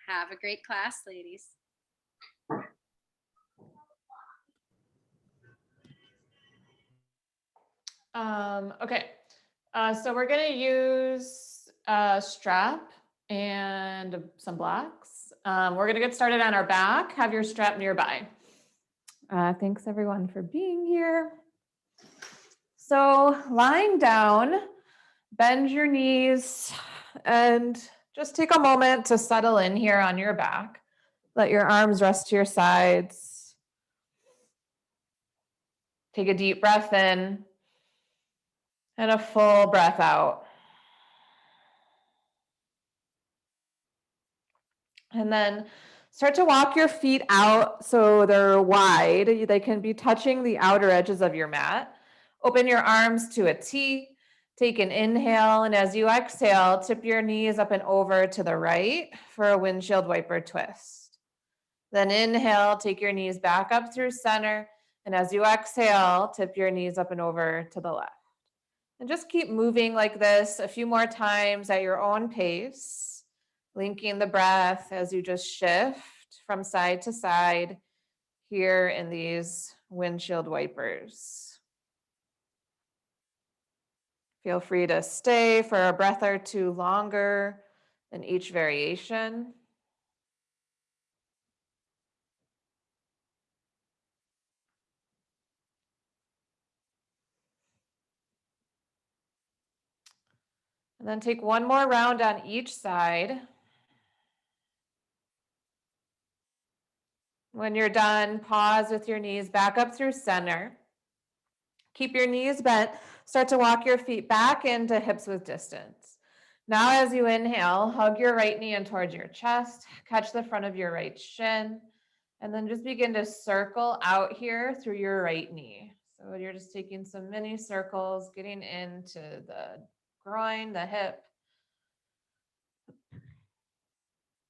Have a great class, ladies. Okay, so we're gonna use a strap and some blocks. We're gonna get started on our back. Have your strap nearby. Thanks everyone for being here. So lying down, bend your knees and just take a moment to settle in here on your back. Let your arms rest to your sides. Take a deep breath in and a full breath out. And then start to walk your feet out so they're wide. They can be touching the outer edges of your mat. Open your arms to a T. Take an inhale, and as you exhale, tip your knees up and over to the right for a windshield wiper twist. Then inhale, take your knees back up through center, and as you exhale, tip your knees up and over to the left. And just keep moving like this a few more times at your own pace, linking the breath as you just shift from side to side here in these windshield wipers. Feel free to stay for a breath or two longer in each variation. And then take one more round on each side. When you're done, pause with your knees back up through center. Keep your knees bent. Start to walk your feet back into hips with distance. Now, as you inhale, hug your right knee in towards your chest, catch the front of your right shin, and then just begin to circle out here through your right knee. So you're just taking some mini circles, getting into the groin, the hip.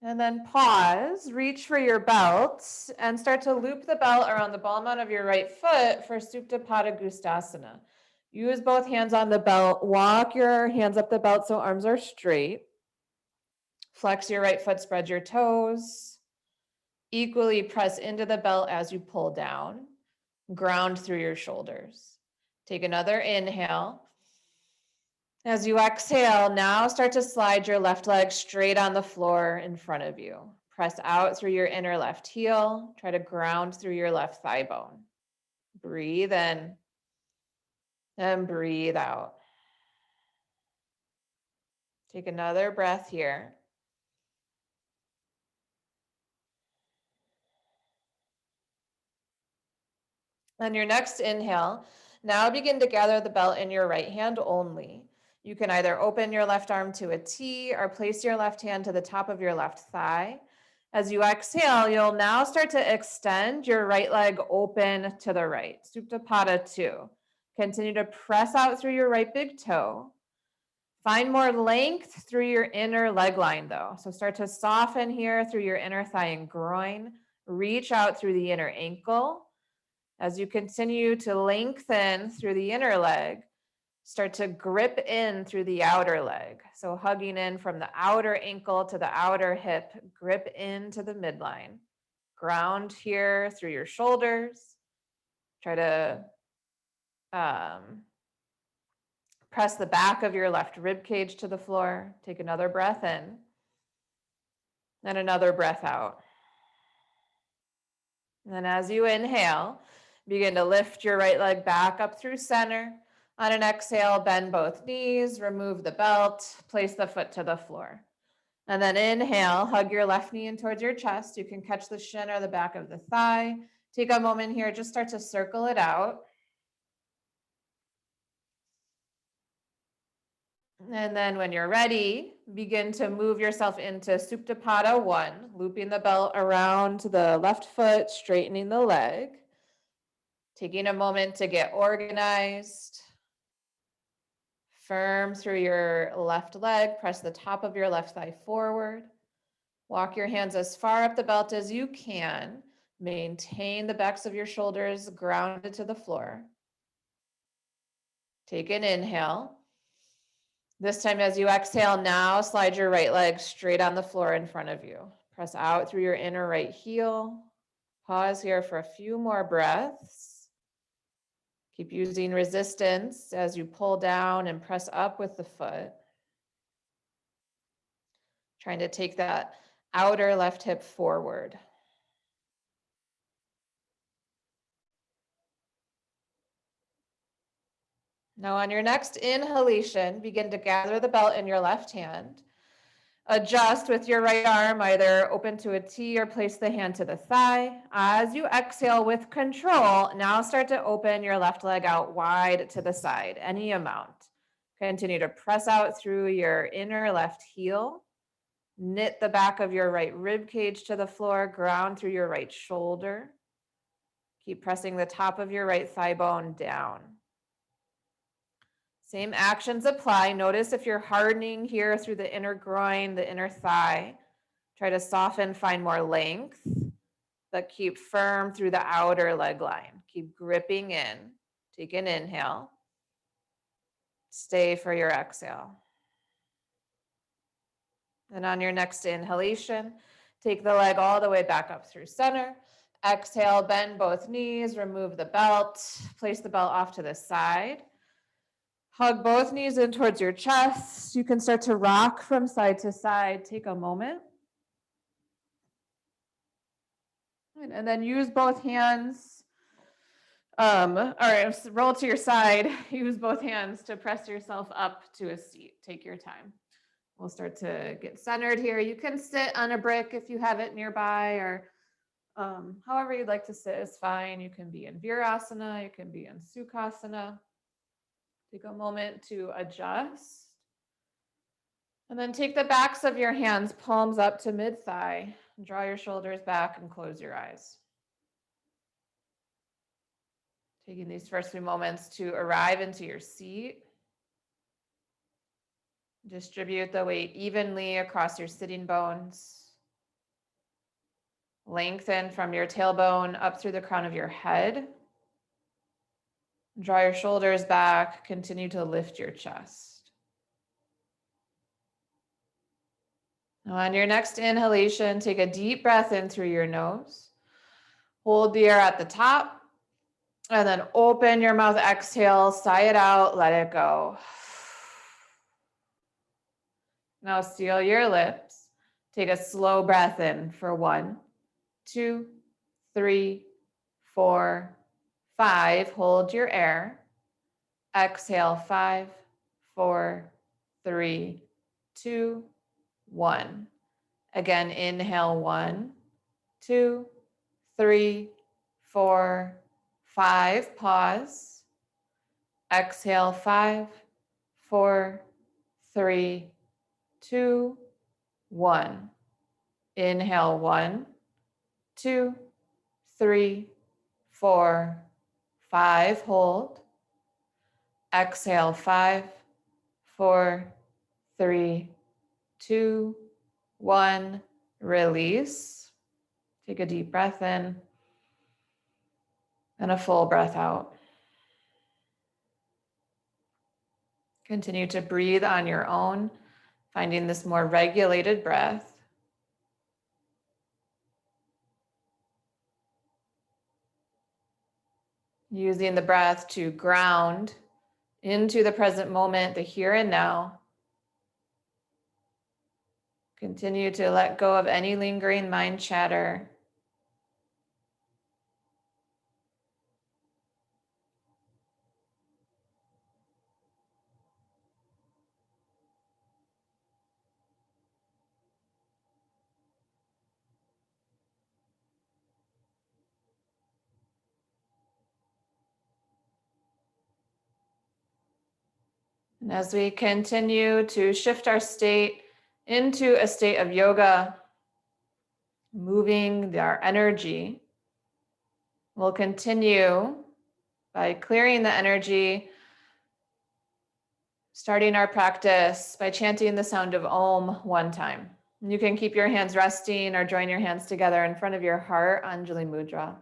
And then pause, reach for your belt, and start to loop the belt around the ball mount of your right foot for Supta Pada Gustasana. Use both hands on the belt. Walk your hands up the belt so arms are straight. Flex your right foot, spread your toes. Equally press into the belt as you pull down. Ground through your shoulders. Take another inhale. As you exhale, now start to slide your left leg straight on the floor in front of you. Press out through your inner left heel. Try to ground through your left thigh bone. Breathe in and breathe out. Take another breath here. On your next inhale, now begin to gather the belt in your right hand only. You can either open your left arm to a T or place your left hand to the top of your left thigh. As you exhale, you'll now start to extend your right leg open to the right, Supta Pada 2. Continue to press out through your right big toe. Find more length through your inner leg line though. So start to soften here through your inner thigh and groin. Reach out through the inner ankle. As you continue to lengthen through the inner leg, start to grip in through the outer leg. So hugging in from the outer ankle to the outer hip, grip into the midline. Ground here through your shoulders. Try to press the back of your left rib cage to the floor. Take another breath in and another breath out. And then as you inhale, begin to lift your right leg back up through center. On an exhale, bend both knees, remove the belt, place the foot to the floor. And then inhale, hug your left knee in towards your chest. You can catch the shin or the back of the thigh. Take a moment here, just start to circle it out. And then when you're ready, begin to move yourself into Supta Pada 1, looping the belt around the left foot, straightening the leg. Taking a moment to get organized. Firm through your left leg, press the top of your left thigh forward. Walk your hands as far up the belt as you can. Maintain the backs of your shoulders grounded to the floor. Take an inhale. This time as you exhale now, slide your right leg straight on the floor in front of you. Press out through your inner right heel. Pause here for a few more breaths. Keep using resistance as you pull down and press up with the foot. Trying to take that outer left hip forward. Now on your next inhalation, begin to gather the belt in your left hand. Adjust with your right arm, either open to a T or place the hand to the thigh. As you exhale with control, now start to open your left leg out wide to the side, any amount. Continue to press out through your inner left heel. Knit the back of your right rib cage to the floor, ground through your right shoulder. Keep pressing the top of your right thigh bone down. Same actions apply. Notice if you're hardening here through the inner groin, the inner thigh. Try to soften, find more length, but keep firm through the outer leg line. Keep gripping in. Take an inhale. Stay for your exhale. And on your next inhalation, take the leg all the way back up through center. Exhale, bend both knees, remove the belt, place the belt off to the side. Hug both knees in towards your chest. You can start to rock from side to side. Take a moment. And then use both hands, or roll to your side. Use both hands to press yourself up to a seat. Take your time. We'll start to get centered here. You can sit on a brick if you have it nearby, or however you'd like to sit is fine. You can be in Virasana, you can be in Sukhasana. Take a moment to adjust. And then take the backs of your hands, palms up to mid-thigh. Draw your shoulders back and close your eyes. Taking these first few moments to arrive into your seat. Distribute the weight evenly across your sitting bones. Lengthen from your tailbone up through the crown of your head. Draw your shoulders back. Continue to lift your chest. Now on your next inhalation, take a deep breath in through your nose. Hold the air at the top. And then open your mouth, exhale, sigh it out, let it go. Now seal your lips. Take a slow breath in for 1, 2, 3, 4, 5. Hold your air. Exhale, 5, 4, 3, 2, 1. Again, inhale, 1, 2, 3, 4, 5. Pause. Exhale, 5, 4, 3, 2, 1. Inhale, 1, 2, 3, 4, 5. Hold. Exhale, 5, 4, 3, 2, 1. Release. Take a deep breath in and a full breath out. Continue to breathe on your own, finding this more regulated breath. Using the breath to ground into the present moment, the here and now. Continue to let go of any lingering mind chatter. And as we continue to shift our state into a state of yoga, moving our energy, we'll continue by clearing the energy, starting our practice by chanting the sound of Om 1 time. You can keep your hands resting or join your hands together in front of your heart, Anjali Mudra.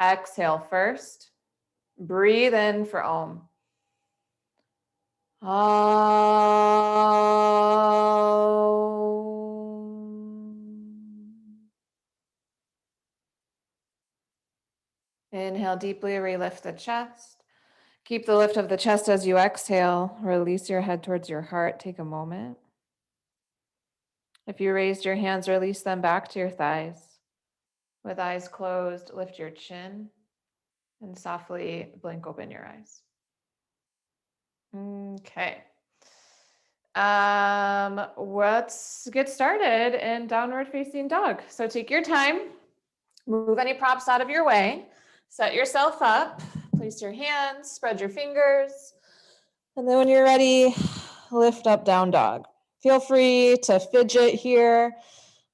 Exhale first. Breathe in for Om. Inhale deeply, relift the chest. Keep the lift of the chest as you exhale. Release your head towards your heart. Take a moment. If you raised your hands, release them back to your thighs. With eyes closed, lift your chin and softly blink open your eyes. Okay. Let's get started in downward facing dog. So take your time, move any props out of your way, set yourself up, place your hands, spread your fingers, and then when you're ready, lift up down dog. Feel free to fidget here.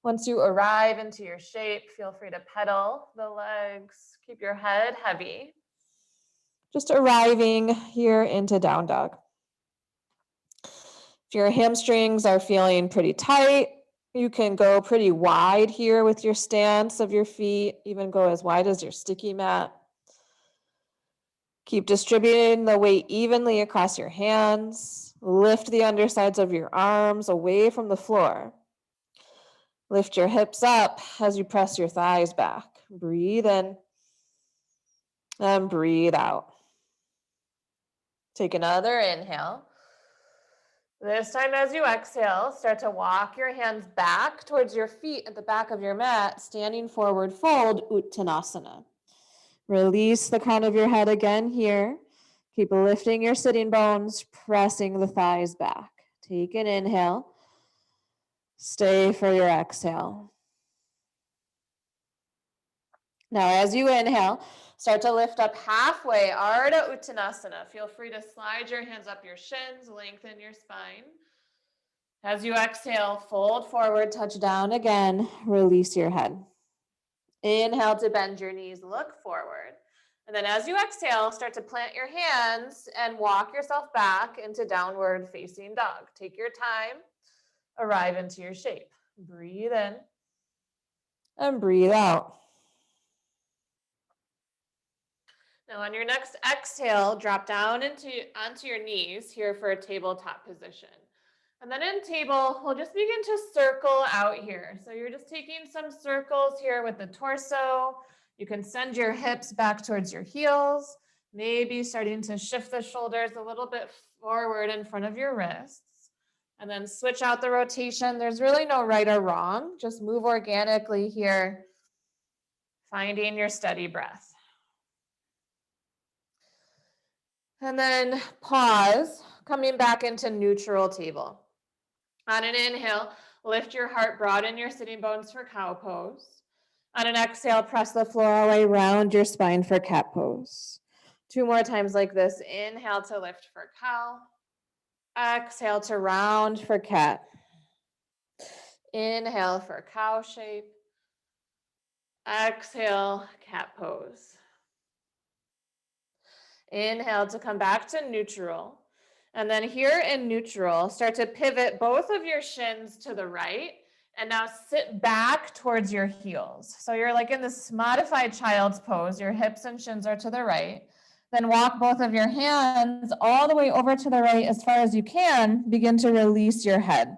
Once you arrive into your shape, feel free to pedal the legs, keep your head heavy. Just arriving here into down dog. If your hamstrings are feeling pretty tight, you can go pretty wide here with your stance of your feet, even go as wide as your sticky mat. Keep distributing the weight evenly across your hands. Lift the undersides of your arms away from the floor. Lift your hips up as you press your thighs back. Breathe in and breathe out. Take another inhale. This time as you exhale, start to walk your hands back towards your feet at the back of your mat, standing forward fold, Uttanasana. Release the crown of your head again here. Keep lifting your sitting bones, pressing the thighs back. Take an inhale. Stay for your exhale. Now, as you inhale, start to lift up halfway, Ardha Uttanasana. Feel free to slide your hands up your shins, lengthen your spine. As you exhale, fold forward, touch down again, release your head. Inhale to bend your knees, look forward. And then as you exhale, start to plant your hands and walk yourself back into downward facing dog. Take your time, arrive into your shape. Breathe in and breathe out. Now on your next exhale, drop down onto your knees here for a tabletop position. And then in table, we'll just begin to circle out here. So you're just taking some circles here with the torso. You can send your hips back towards your heels, maybe starting to shift the shoulders a little bit forward in front of your wrists. And then switch out the rotation. There's really no right or wrong. Just move organically here, finding your steady breath. And then pause, coming back into neutral table. On an inhale, lift your heart, broaden your sitting bones for cow pose. On an exhale, press the floor all the way around your spine for cat pose. 2 more times like this. Inhale to lift for cow. Exhale to round for cat. Inhale for cow shape. Exhale, cat pose. Inhale to come back to neutral. And then here in neutral, start to pivot both of your shins to the right and now sit back towards your heels. So you're like in this modified child's pose. Your hips and shins are to the right. Then walk both of your hands all the way over to the right as far as you can. Begin to release your head.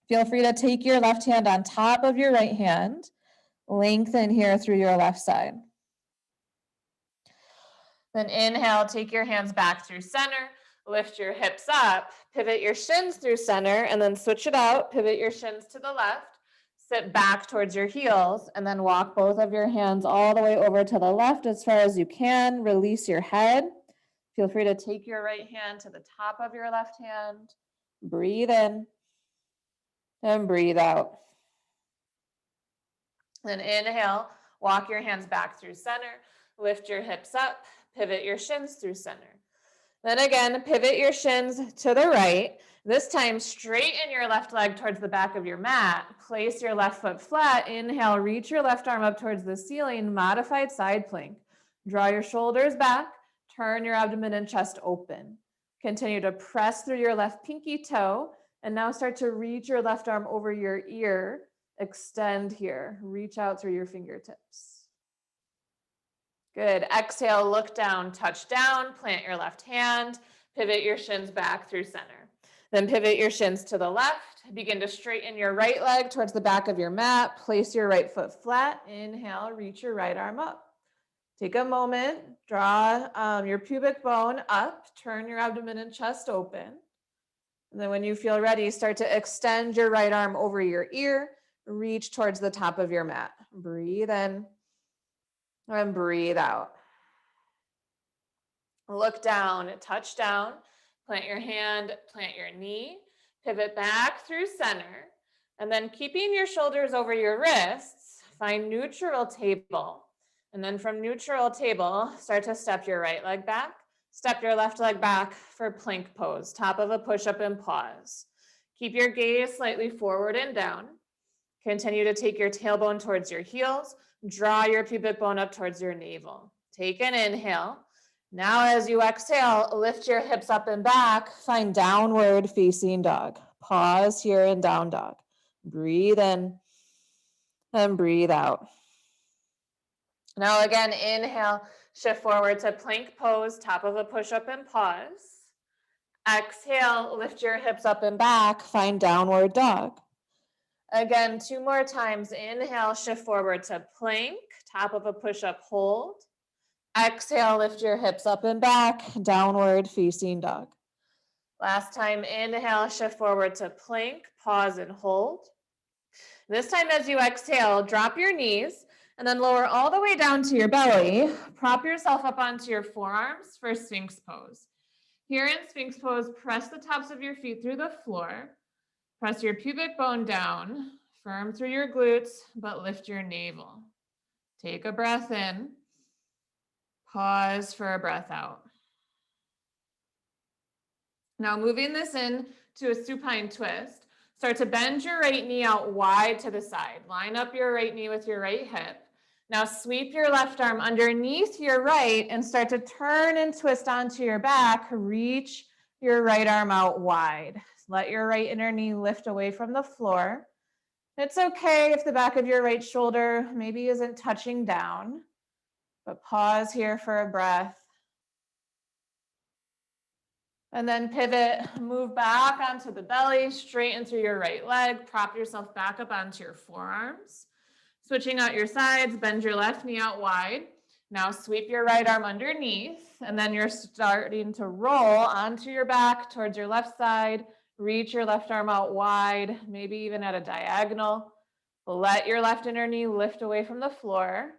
Feel free to take your left hand on top of your right hand. Lengthen here through your left side. Then inhale, take your hands back through center, lift your hips up, pivot your shins through center, and then switch it out, pivot your shins to the left, sit back towards your heels, and then walk both of your hands all the way over to the left as far as you can. Release your head. Feel free to take your right hand to the top of your left hand. Breathe in and breathe out. Then inhale, walk your hands back through center, lift your hips up, pivot your shins through center. Then again, pivot your shins to the right. This time, straighten your left leg towards the back of your mat. Place your left foot flat. Inhale, reach your left arm up towards the ceiling, modified side plank. Draw your shoulders back, turn your abdomen and chest open. Continue to press through your left pinky toe, and now start to reach your left arm over your ear. Extend here, reach out through your fingertips. Good. Exhale, look down, touch down, plant your left hand, Pivot your shins back through center. Then pivot your shins to the left. Begin to straighten your right leg towards the back of your mat. Place your right foot flat. Inhale, reach your right arm up. Take a moment, draw your pubic bone up, turn your abdomen and chest open. And then when you feel ready, start to extend your right arm over your ear, reach towards the top of your mat. Breathe in and breathe out. Look down, touch down, plant your hand, plant your knee, pivot back through center, and then keeping your shoulders over your wrists, find neutral table. And then from neutral table, start to step your right leg back, step your left leg back for plank pose, top of a push-up and pause. Keep your gaze slightly forward and down. Continue to take your tailbone towards your heels, draw your pubic bone up towards your navel. Take an inhale. Now as you exhale, lift your hips up and back, find downward facing dog. Pause here in down dog. Breathe in and breathe out. Now again, inhale, shift forward to plank pose, top of a push-up and pause. Exhale, lift your hips up and back, find downward dog. Again, 2 more times. Inhale, shift forward to plank, top of a push-up, hold. Exhale, lift your hips up and back, downward facing dog. Last time, inhale, shift forward to plank, pause and hold. This time as you exhale, drop your knees and then lower all the way down to your belly. Prop yourself up onto your forearms for Sphinx pose. Here in Sphinx pose, press the tops of your feet through the floor. Press your pubic bone down, firm through your glutes, but lift your navel. Take a breath in. Pause for a breath out. Now moving this in to a supine twist, start to bend your right knee out wide to the side. Line up your right knee with your right hip. Now sweep your left arm underneath your right and start to turn and twist onto your back. Reach your right arm out wide. Let your right inner knee lift away from the floor. It's okay if the back of your right shoulder maybe isn't touching down, but pause here for a breath. And then pivot, move back onto the belly, straighten through your right leg, prop yourself back up onto your forearms. Switching out your sides, bend your left knee out wide. Now sweep your right arm underneath, and then you're starting to roll onto your back towards your left side. Reach your left arm out wide, maybe even at a diagonal. Let your left inner knee lift away from the floor.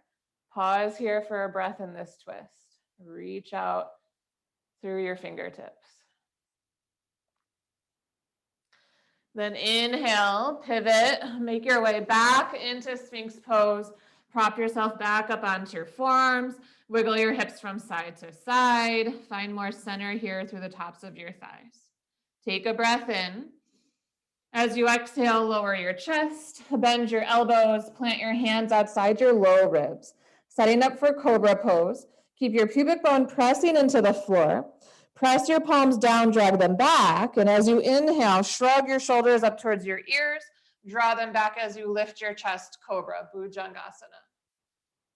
Pause here for a breath in this twist. Reach out through your fingertips. Then inhale, pivot, make your way back into Sphinx pose. Prop yourself back up onto your forearms. Wiggle your hips from side to side. Find more center here through the tops of your thighs. Take a breath in. As you exhale, lower your chest, bend your elbows, plant your hands outside your low ribs. Setting up for cobra pose. Keep your pubic bone pressing into the floor. Press your palms down, drag them back. And as you inhale, shrug your shoulders up towards your ears. Draw them back as you lift your chest, cobra, Bhujangasana.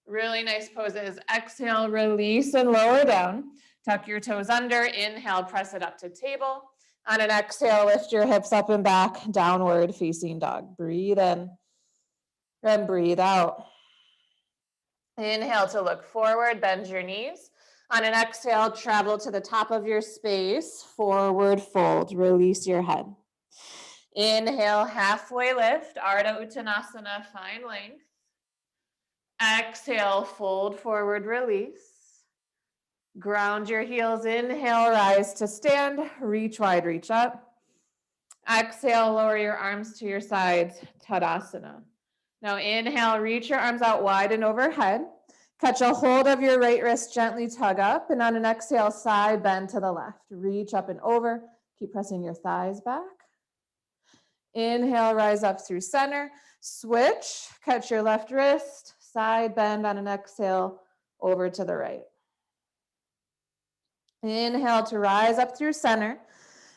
Really nice poses. Exhale, release and lower down. Tuck your toes under. Inhale, press it up to table. On an exhale, lift your hips up and back, downward facing dog. Breathe in and breathe out. Inhale to look forward, bend your knees. On an exhale, travel to the top of your space, forward fold, release your head. Inhale, halfway lift, Ardha Uttanasana, find length. Exhale, fold forward, release. Ground your heels, inhale, rise to stand, reach wide, reach up. Exhale, lower your arms to your sides, Tadasana. Now inhale, reach your arms out wide and overhead. Catch a hold of your right wrist, gently tug up, and on an exhale, side bend to the left. Reach up and over, keep pressing your thighs back. Inhale, rise up through center. Switch, catch your left wrist, side bend on an exhale, over to the right. Inhale to rise up through center.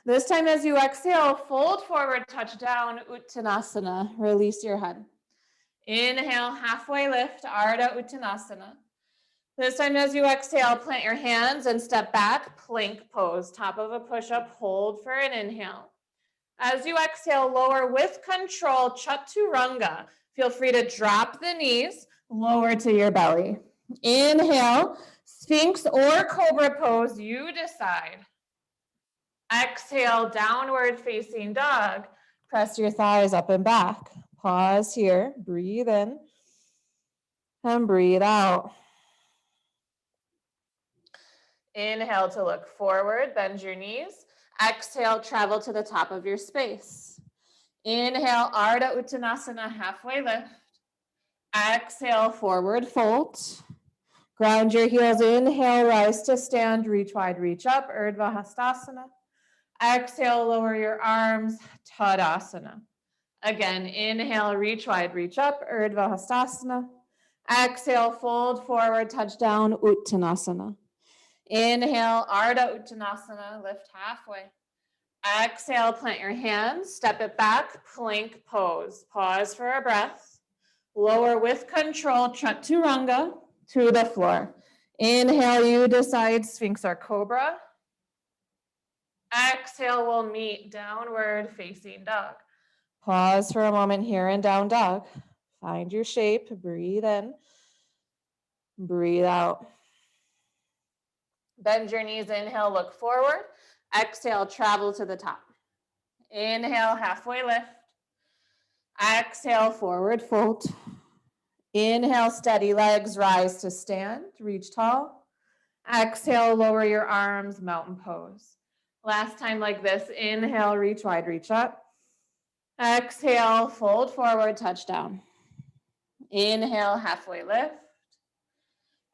This time as you exhale, fold forward, touch down, Uttanasana. Release your head. Inhale, halfway lift, Ardha Uttanasana. This time as you exhale, plant your hands and step back, plank pose, top of a push-up, hold for an inhale. As you exhale, lower with control, chaturanga. Feel free to drop the knees, lower to your belly. Inhale, Sphinx or Cobra pose, you decide. Exhale, downward facing dog. Press your thighs up and back. Pause here, breathe in, and breathe out. Inhale to look forward, bend your knees. Exhale, travel to the top of your space. Inhale, Ardha Uttanasana, halfway lift. Exhale, forward fold. Ground your heels, inhale, rise to stand, reach wide, reach up, Urdhva Hastasana. Exhale, lower your arms, Tadasana. Again, inhale, reach wide, reach up, Urdhva Hastasana. Exhale, fold forward, touch down, Uttanasana. Inhale, Ardha Uttanasana, lift halfway. Exhale, plant your hands, step it back, plank pose. Pause for a breath. Lower with control, chaturanga to the floor. Inhale, you decide Sphinx or Cobra. Exhale, we'll meet downward facing dog. Pause for a moment here in down dog. Find your shape, breathe in, breathe out. Bend your knees, inhale, look forward. Exhale, travel to the top. Inhale, halfway lift. Exhale, forward fold. Inhale, steady legs, rise to stand, reach tall. Exhale, lower your arms, mountain pose. Last time like this, inhale, reach wide, reach up. Exhale, fold forward, touch down. Inhale, halfway lift.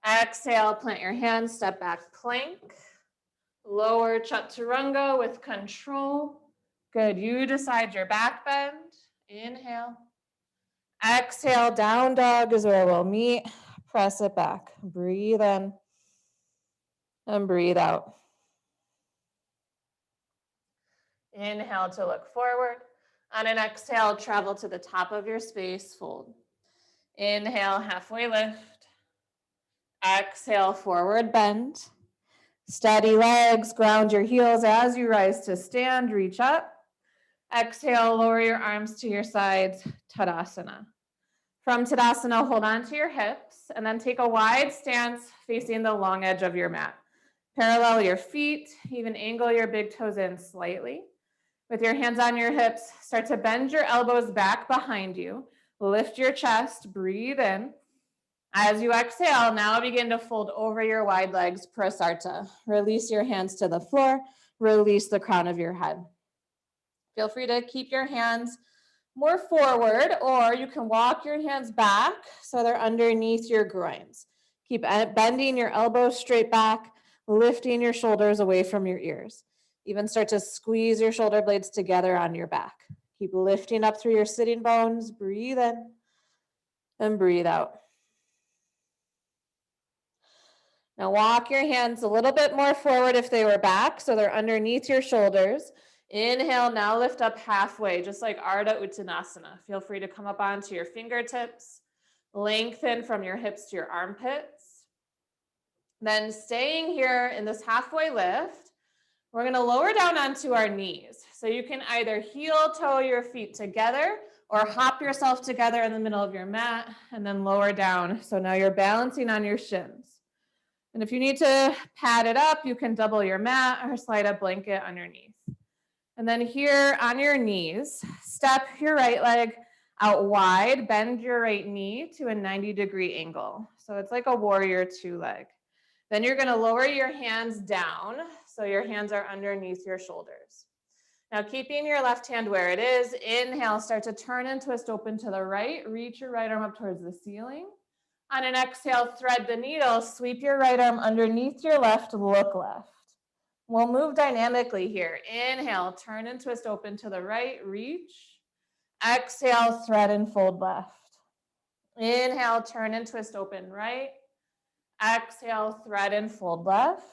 Exhale, plant your hands, step back, plank. Lower chaturanga with control. Good, you decide your back bend. Inhale. Exhale, down dog is where we'll meet. Press it back, breathe in and breathe out. Inhale to look forward. On an exhale, travel to the top of your space, fold. Inhale, halfway lift. Exhale, forward bend. Steady legs, ground your heels as you rise to stand, reach up. Exhale, lower your arms to your sides, Tadasana. From Tadasana, hold on to your hips and then take a wide stance facing the long edge of your mat. Parallel your feet, even angle your big toes in slightly. With your hands on your hips, start to bend your elbows back behind you. Lift your chest, breathe in. As you exhale, now begin to fold over your wide legs, Prasarta. Release your hands to the floor, release the crown of your head. Feel free to keep your hands more forward, or you can walk your hands back so they're underneath your groins. Keep bending your elbows straight back, lifting your shoulders away from your ears. Even start to squeeze your shoulder blades together on your back. Keep lifting up through your sitting bones. Breathe in and breathe out. Now walk your hands a little bit more forward if they were back, so they're underneath your shoulders. Inhale, now lift up halfway, just like Ardha Uttanasana. Feel free to come up onto your fingertips. Lengthen from your hips to your armpits. Then staying here in this halfway lift, we're gonna lower down onto our knees. So you can either heel toe your feet together or hop yourself together in the middle of your mat and then lower down. So now you're balancing on your shins. And if you need to pad it up, you can double your mat or slide a blanket underneath. And then here on your knees, step your right leg out wide, bend your right knee to a 90-degree angle. So it's like a warrior two leg. Then you're gonna lower your hands down so your hands are underneath your shoulders. Now keeping your left hand where it is, inhale, start to turn and twist open to the right, reach your right arm up towards the ceiling. On an exhale, thread the needle, sweep your right arm underneath your left, look left. We'll move dynamically here. Inhale, turn and twist open to the right, reach. Exhale, thread and fold left. Inhale, turn and twist open right. Exhale, thread and fold left.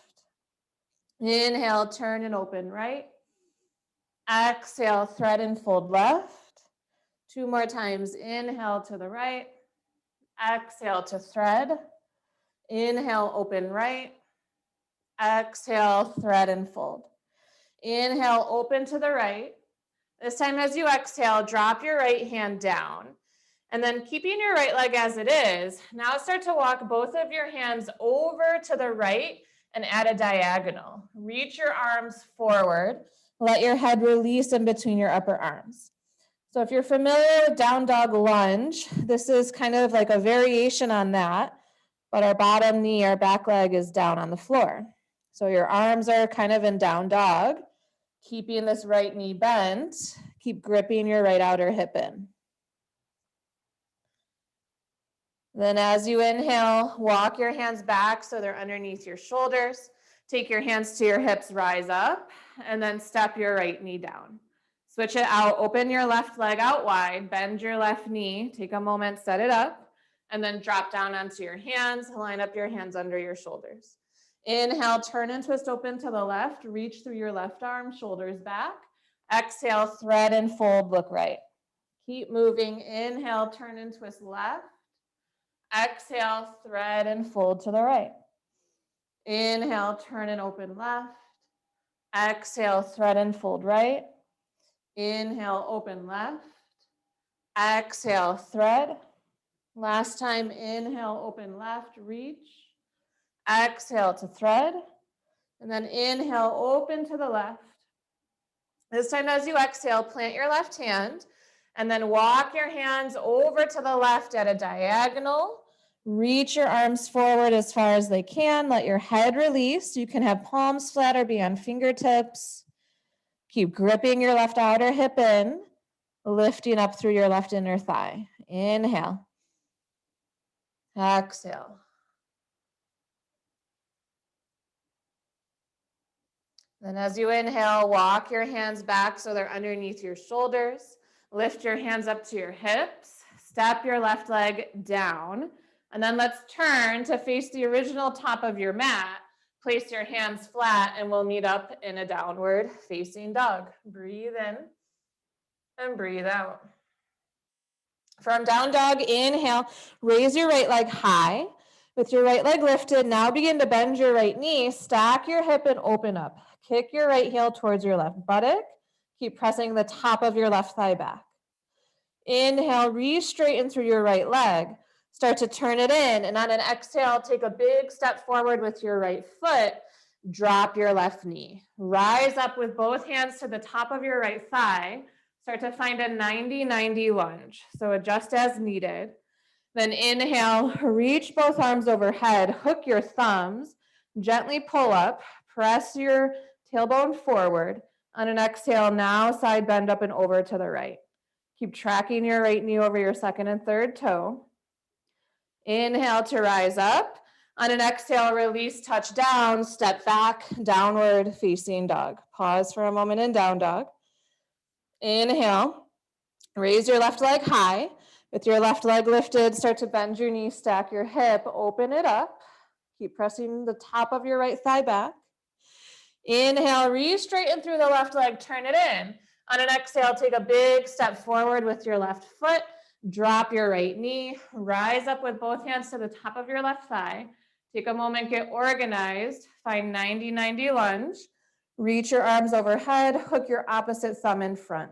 Inhale, turn and open right. Exhale, thread and fold left. Two more times. Inhale to the right. Exhale to thread. Inhale, open right. Exhale, thread and fold. Inhale, open to the right. This time as you exhale, drop your right hand down. And then keeping your right leg as it is, now start to walk both of your hands over to the right and add a diagonal. Reach your arms forward. Let your head release in between your upper arms. So if you're familiar with down dog lunge, this is kind of like a variation on that, but our bottom knee, our back leg is down on the floor. So your arms are kind of in down dog, keeping this right knee bent. Keep gripping your right outer hip in. Then as you inhale, walk your hands back so they're underneath your shoulders. Take your hands to your hips, rise up, and then step your right knee down. Switch it out, open your left leg out wide, bend your left knee, take a moment, set it up, and then drop down onto your hands, line up your hands under your shoulders. Inhale, turn and twist open to the left, reach through your left arm, shoulders back. Exhale, thread and fold, look right. Keep moving, inhale, turn and twist left. Exhale, thread and fold to the right. Inhale, turn and open left. Exhale, thread and fold right. Inhale, open left. Exhale, thread. Last time, inhale, open left, reach. Exhale to thread. And then inhale, open to the left. This time as you exhale, plant your left hand and then walk your hands over to the left at a diagonal. Reach your arms forward as far as they can. Let your head release. You can have palms flat or be on fingertips. Keep gripping your left outer hip in, lifting up through your left inner thigh. Inhale. Exhale. Then as you inhale, walk your hands back so they're underneath your shoulders. Lift your hands up to your hips. Step your left leg down. And then let's turn to face the original top of your mat. Place your hands flat and we'll meet up in a downward facing dog. Breathe in and breathe out. From down dog, inhale, raise your right leg high. With your right leg lifted, now begin to bend your right knee, stack your hip and open up. Kick your right heel towards your left buttock. Keep pressing the top of your left thigh back. Inhale, re-straighten through your right leg. Start to turn it in, and on an exhale, take a big step forward with your right foot. Drop your left knee. Rise up with both hands to the top of your right thigh. Start to find a 90-90 lunge. So adjust as needed. Then inhale, reach both arms overhead, hook your thumbs, gently pull up, press your tailbone forward. On an exhale, now side bend up and over to the right. Keep tracking your right knee over your second and third toe. Inhale to rise up. On an exhale, release, touch down, step back, downward facing dog. Pause for a moment in down dog. Inhale, raise your left leg high. With your left leg lifted, start to bend your knee, stack your hip, open it up. Keep pressing the top of your right thigh back. Inhale, re-straighten through the left leg, turn it in. On an exhale, take a big step forward with your left foot. Drop your right knee, rise up with both hands to the top of your left thigh. Take a moment, get organized, find 90-90 lunge. Reach your arms overhead, hook your opposite thumb in front.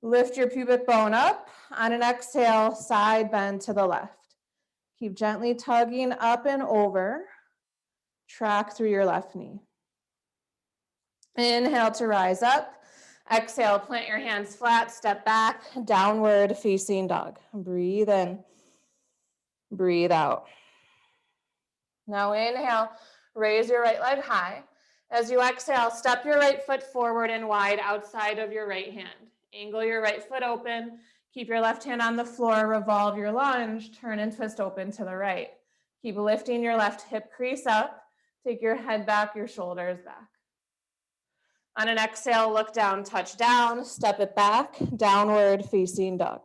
Lift your pubic bone up. On an exhale, side bend to the left. Keep gently tugging up and over. Track through your left knee. Inhale to rise up. Exhale, plant your hands flat, step back, downward facing dog. Breathe in, breathe out. Now inhale, raise your right leg high. As you exhale, step your right foot forward and wide outside of your right hand. Angle your right foot open. Keep your left hand on the floor, revolve your lunge, turn and twist open to the right. Keep lifting your left hip crease up. Take your head back, your shoulders back. On an exhale, look down, touch down, step it back, downward facing dog.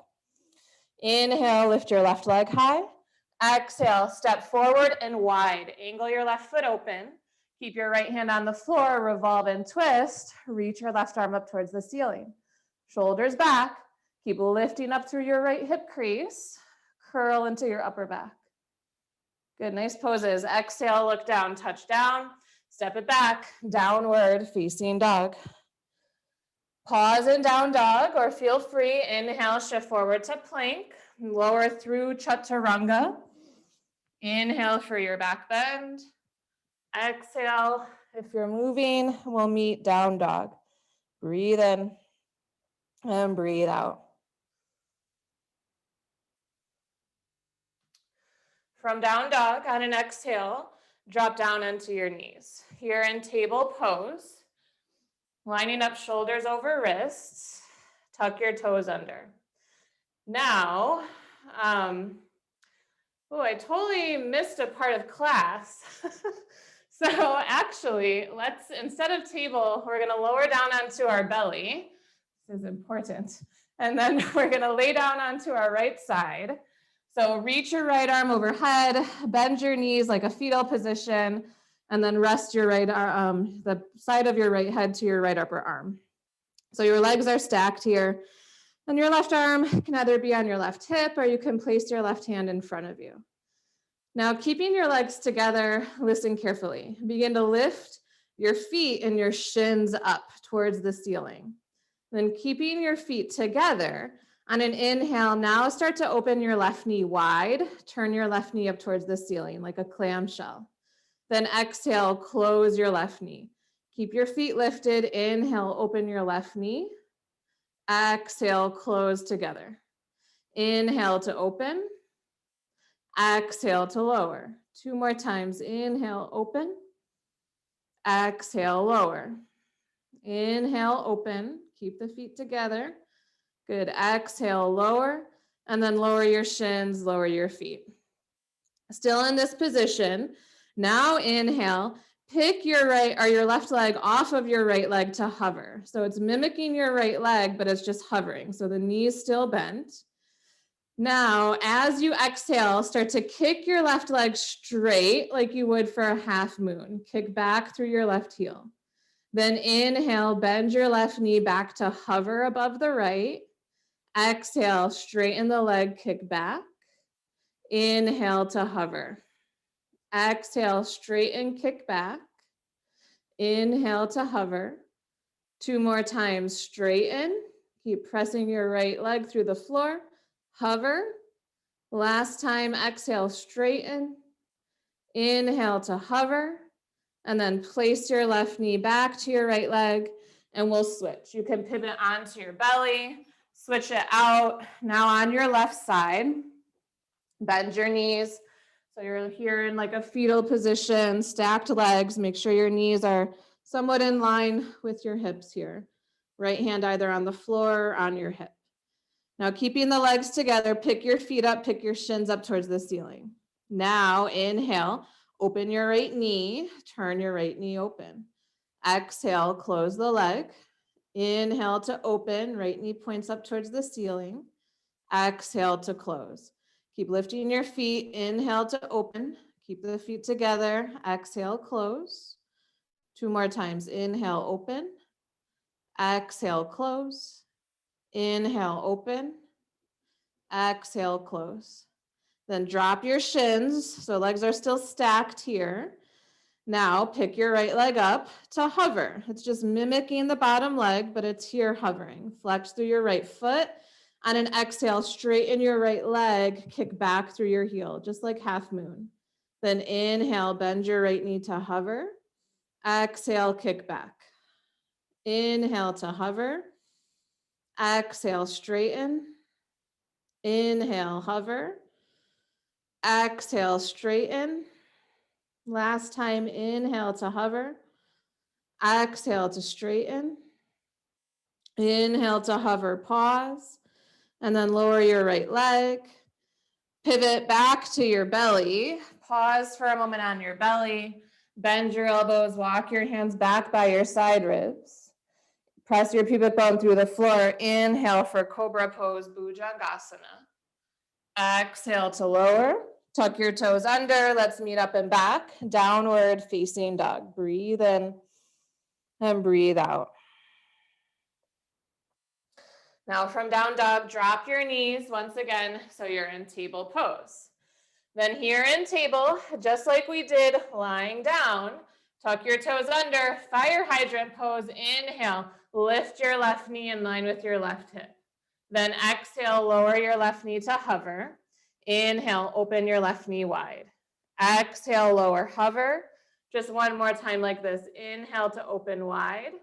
Inhale, lift your left leg high. Exhale, step forward and wide. Angle your left foot open. Keep your right hand on the floor, revolve and twist. Reach your left arm up towards the ceiling. Shoulders back. Keep lifting up through your right hip crease. Curl into your upper back. Good, nice poses. Exhale, look down, touch down, step it back, downward facing dog. Pause in down dog, or feel free, inhale, shift forward to plank, lower through chaturanga. Inhale for your back bend. Exhale, if you're moving, we'll meet down dog. Breathe in and breathe out. From down dog, on an exhale, drop down onto your knees. Here in table pose, lining up shoulders over wrists, tuck your toes under. Now, I totally missed a part of class. So actually, instead of table, we're gonna lower down onto our belly. This is important. And then we're gonna lay down onto our right side. So reach your right arm overhead, bend your knees like a fetal position, and then rest your right arm, the side of your right head to your right upper arm. So your legs are stacked here, and your left arm can either be on your left hip or you can place your left hand in front of you. Now, keeping your legs together, listen carefully. Begin to lift your feet and your shins up towards the ceiling. Then keeping your feet together, on an inhale, now start to open your left knee wide. Turn your left knee up towards the ceiling like a clamshell. Then exhale, close your left knee. Keep your feet lifted. Inhale, open your left knee. Exhale, close together. Inhale to open. Exhale to lower. 2 more times. Inhale, open. Exhale, lower. Inhale, open. Keep the feet together. Good. Exhale, lower. And then lower your shins, lower your feet. Still in this position. Now inhale. Pick your right or your left leg off of your right leg to hover. So it's mimicking your right leg, but it's just hovering. So the knee is still bent. Now, as you exhale, start to kick your left leg straight like you would for a half moon. Kick back through your left heel. Then inhale, bend your left knee back to hover above the right. Exhale, straighten the leg, kick back. Inhale to hover. Exhale, straighten, kick back. Inhale to hover. 2 more times, straighten. Keep pressing your right leg through the floor. Hover. Last time, exhale, straighten. Inhale to hover. And then place your left knee back to your right leg and we'll switch. You can pivot onto your belly, switch it out. Now on your left side, bend your knees. So you're here in like a fetal position, stacked legs. Make sure your knees are somewhat in line with your hips here. Right hand either on the floor or on your hip. Now keeping the legs together, pick your feet up, pick your shins up towards the ceiling. Now inhale, open your right knee, turn your right knee open. Exhale, close the leg. Inhale to open, right knee points up towards the ceiling. Exhale to close. Keep lifting your feet. Inhale to open. Keep the feet together. Exhale, close. 2 more times. Inhale, open. Exhale, close. Inhale, open. Exhale, close. Then drop your shins. So legs are still stacked here. Now pick your right leg up to hover. It's just mimicking the bottom leg, but it's here hovering. Flex through your right foot. On an exhale, straighten your right leg, kick back through your heel, just like half moon. Then inhale, bend your right knee to hover. Exhale, kick back. Inhale to hover. Exhale, straighten. Inhale, hover. Exhale, straighten. Last time, inhale to hover. Exhale to straighten. Inhale to hover, pause. And then lower your right leg. Pivot back to your belly. Pause for a moment on your belly. Bend your elbows, walk your hands back by your side ribs. Press your pubic bone through the floor. Inhale for Cobra Pose, Bhujangasana. Exhale to lower. Tuck your toes under. Let's meet up and back. Downward facing dog. Breathe in and breathe out. Now from down dog, drop your knees once again so you're in table pose. Then here in table, just like we did lying down, tuck your toes under, fire hydrant pose, inhale, lift your left knee in line with your left hip. Then exhale, lower your left knee to hover. Inhale, open your left knee wide. Exhale, lower, hover. Just one more time like this. Inhale to open wide.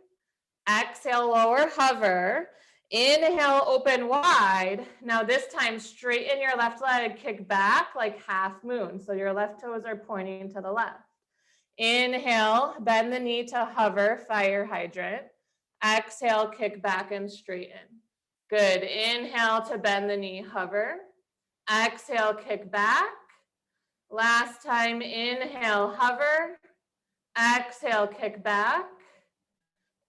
Exhale, lower, hover. Inhale, open wide. Now this time, straighten your left leg, kick back like half moon. So your left toes are pointing to the left. Inhale, bend the knee to hover, fire hydrant. Exhale, kick back and straighten. Good. Inhale to bend the knee, hover. Exhale, kick back. Last time, inhale, hover. Exhale, kick back.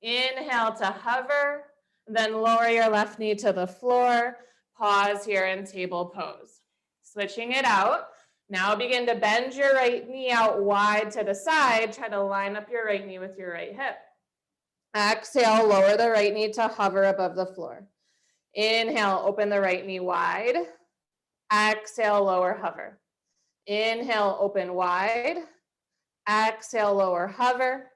Inhale to hover. Then lower your left knee to the floor. Pause here in table pose. Switching it out. Now begin to bend your right knee out wide to the side. Try to line up your right knee with your right hip. Exhale, lower the right knee to hover above the floor. Inhale, open the right knee wide. Exhale, lower, hover. Inhale, open wide. Exhale, lower, hover.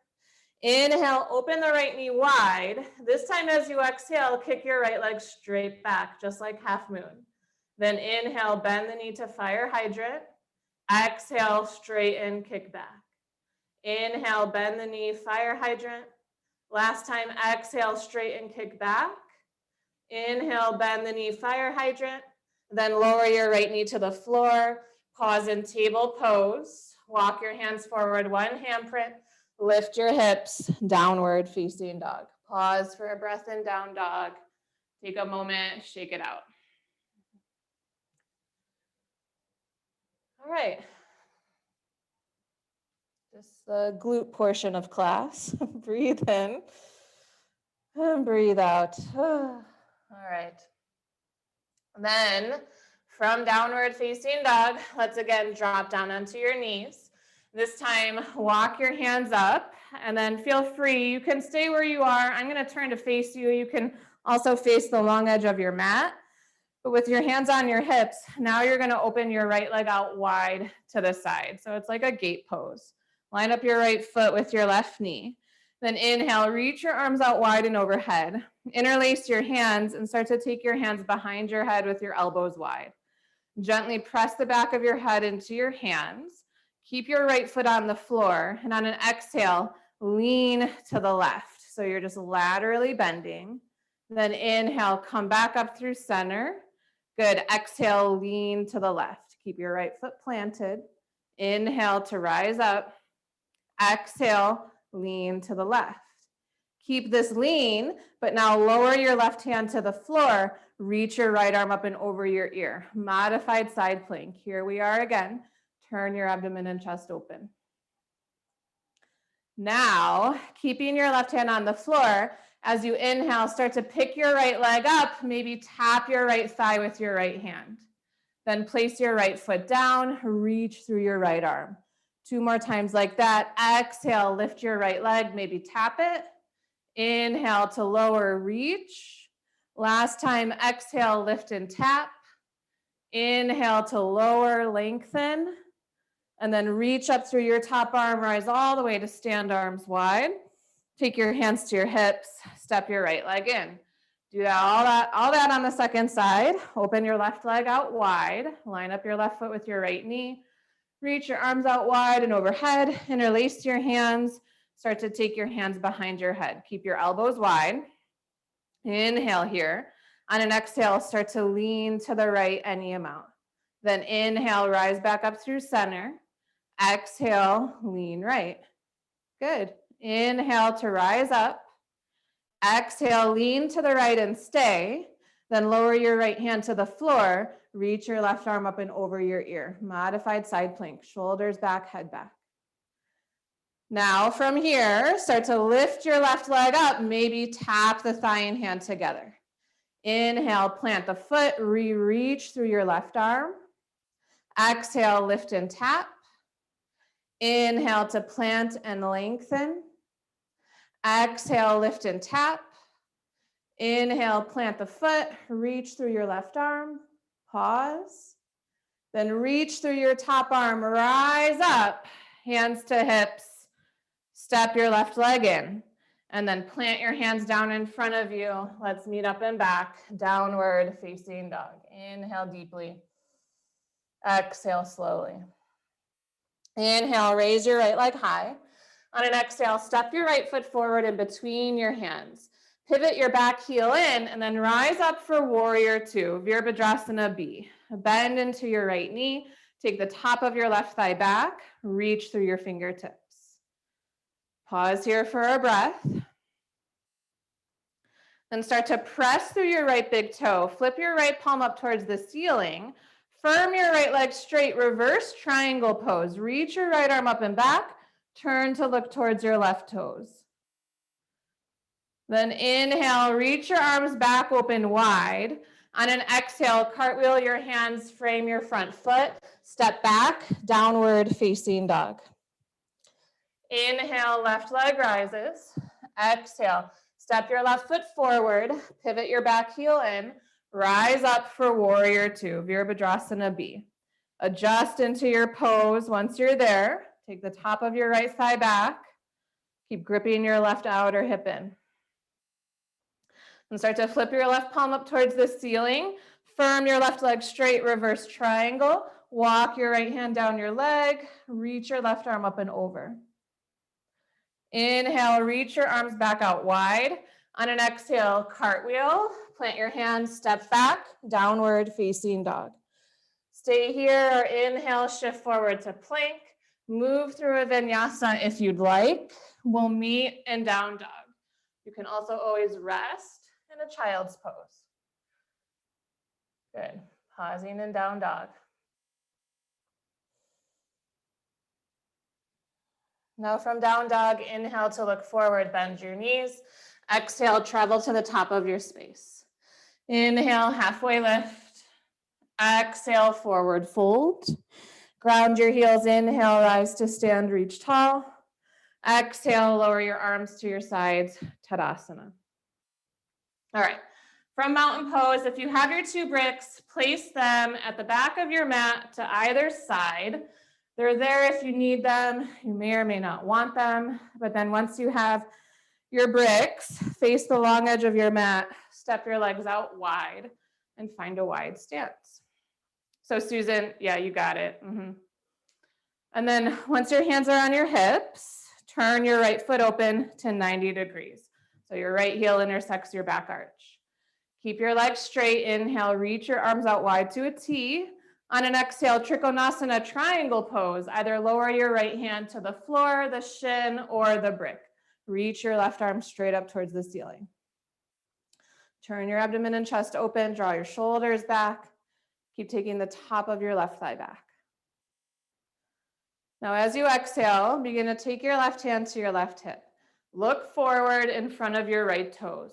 Inhale, open the right knee wide. This time as you exhale, kick your right leg straight back, just like half moon. Then inhale, bend the knee to fire hydrant. Exhale, straighten, kick back. Inhale, bend the knee, fire hydrant. Last time, exhale, straighten, kick back. Inhale, bend the knee, fire hydrant. Then lower your right knee to the floor. Pause in table pose. Walk your hands forward, one handprint. Lift your hips, downward facing dog. Pause for a breath in down dog. Take a moment, shake it out. All right. Just the glute portion of class. Breathe in and breathe out. All right. Then from downward facing dog, let's again drop down onto your knees. This time, walk your hands up and then feel free. You can stay where you are. I'm going to turn to face you. You can also face the long edge of your mat. But with your hands on your hips, now you're going to open your right leg out wide to the side. So it's like a gate pose. Line up your right foot with your left knee. Then inhale, reach your arms out wide and overhead. Interlace your hands and start to take your hands behind your head with your elbows wide. Gently press the back of your head into your hands. Keep your right foot on the floor, and on an exhale, lean to the left. So you're just laterally bending. Then inhale, come back up through center. Good. Exhale, lean to the left. Keep your right foot planted. Inhale to rise up. Exhale, lean to the left. Keep this lean, but now lower your left hand to the floor. Reach your right arm up and over your ear. Modified side plank. Here we are again. Turn your abdomen and chest open. Now, keeping your left hand on the floor, as you inhale, start to pick your right leg up, maybe tap your right thigh with your right hand. Then place your right foot down, reach through your right arm. 2 more times like that. Exhale, lift your right leg, maybe tap it. Inhale to lower, reach. Last time, exhale, lift and tap. Inhale to lower, lengthen. And then reach up through your top arm, rise all the way to stand arms wide. Take your hands to your hips, step your right leg in. Do that, all that on the second side. Open your left leg out wide. Line up your left foot with your right knee. Reach your arms out wide and overhead. Interlace your hands. Start to take your hands behind your head. Keep your elbows wide. Inhale here. On an exhale, start to lean to the right any amount. Then inhale, rise back up through center. Exhale, lean right. Good. Inhale to rise up. Exhale, lean to the right and stay. Then lower your right hand to the floor. Reach your left arm up and over your ear. Modified side plank. Shoulders back, head back. Now from here, start to lift your left leg up. Maybe tap the thigh and hand together. Inhale, plant the foot. Reach through your left arm. Exhale, lift and tap. Inhale to plant and lengthen. Exhale, lift and tap. Inhale, plant the foot, reach through your left arm. Pause. Then reach through your top arm, rise up, hands to hips, step your left leg in, and then plant your hands down in front of you. Let's meet up and back, downward facing dog. Inhale deeply, exhale slowly. Inhale, raise your right leg high. On an exhale, step your right foot forward in between your hands. Pivot your back heel in and then rise up for warrior two, Virabhadrasana B. Bend into your right knee. Take the top of your left thigh back. Reach through your fingertips. Pause here for a breath. Then start to press through your right big toe. Flip your right palm up towards the ceiling. Firm your right leg straight, reverse triangle pose. Reach your right arm up and back. Turn to look towards your left toes. Then inhale, reach your arms back open wide. On an exhale, cartwheel your hands, frame your front foot. Step back, downward facing dog. Inhale, left leg rises. Exhale, step your left foot forward. Pivot your back heel in. Rise up for warrior two, Virabhadrasana B. Adjust into your pose once you're there. Take the top of your right thigh back. Keep gripping your left outer hip in. And start to flip your left palm up towards the ceiling. Firm your left leg straight, reverse triangle. Walk your right hand down your leg. Reach your left arm up and over. Inhale, reach your arms back out wide. On an exhale, cartwheel. Plant your hands, step back, downward facing dog. Stay here or inhale, shift forward to plank. Move through a vinyasa if you'd like. We'll meet in down dog. You can also always rest in a child's pose. Good. Pausing in down dog. Now from down dog, inhale to look forward, bend your knees. Exhale, travel to the top of your space. Inhale, halfway lift. Exhale, forward fold. Ground your heels, inhale, rise to stand, reach tall. Exhale, lower your arms to your sides, Tadasana. All right, from mountain pose, if you have your two bricks, place them at the back of your mat to either side. They're there if you need them. You may or may not want them, but then once you have your bricks, face the long edge of your mat, step your legs out wide, and find a wide stance. So Susan, yeah, you got it. And then once your hands are on your hips, turn your right foot open to 90 degrees. So your right heel intersects your back arch. Keep your legs straight. Inhale, reach your arms out wide to a T. On an exhale, Trikonasana triangle pose. Either lower your right hand to the floor, the shin, or the brick. Reach your left arm straight up towards the ceiling. Turn your abdomen and chest open. Draw your shoulders back. Keep taking the top of your left thigh back. Now, as you exhale, begin to take your left hand to your left hip. Look forward in front of your right toes.